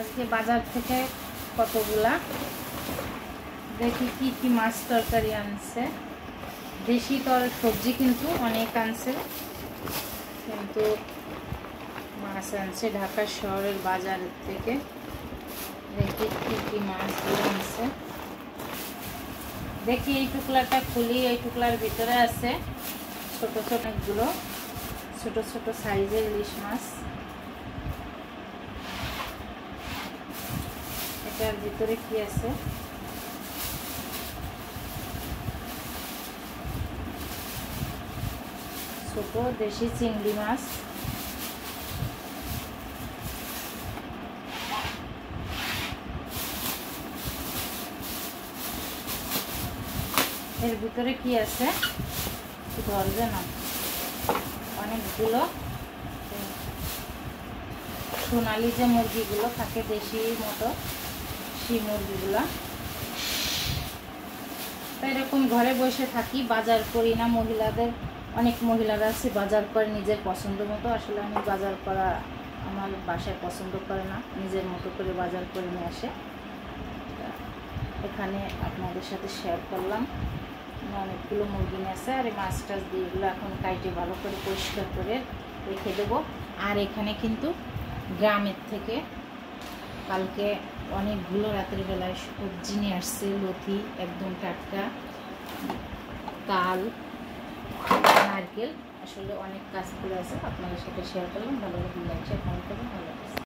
আজকে বাজার থেকে কতগুলা দেখি কি কি মাছ তরকারি আনছে। দেশি সবজি কিন্তু অনেক আনছে, কিন্তু মাছ আনছে ঢাকা শহরের বাজার থেকে। দেখি কি কি মাছগুলো আনছে। দেখি এই টুকলাটা খুলি, এই টুকলার ভিতরে আছে ছোট ছোট অনেকগুলো ছোট ছোট সাইজের ইলিশ মাছ। এটার ভিতরে কি আছে? ছোট দেশি চিংড়ি মাছ। এর ভিতরে কি আছে ধরবে না। অনেকগুলো সোনালি যে মুরগিগুলো থাকে দেশি মতো, সেই মুরগিগুলো। তো এরকম ঘরে বসে থাকি, বাজার করি না। অনেক মহিলারা আছে বাজার করে নিজের পছন্দ মতো। আসলে আমি বাজার করা আমার বাসায় পছন্দ করে না, নিজের মতো করে বাজার করে নিয়ে আসে। এখানে আপনাদের সাথে শেয়ার করলাম। অনেকগুলো মুরগি নিয়ে আসে, আর এই মাছ টাছ দিয়ে এগুলো এখন কাইটে ভালো করে পরিষ্কার করে রেখে দেবো। আর এখানে কিন্তু গ্রামের থেকে কালকে অনেকগুলো রাতের বেলায় সবজি নিয়ে আসছে। লতি একদম টাটকা, তাল, নারকেল, আসলে অনেক কাজ করে আছে। আপনাদের সাথে শেয়ার করলাম। ভালো লাগলে লাইক শেয়ার কমেন্ট করবেন। ভালো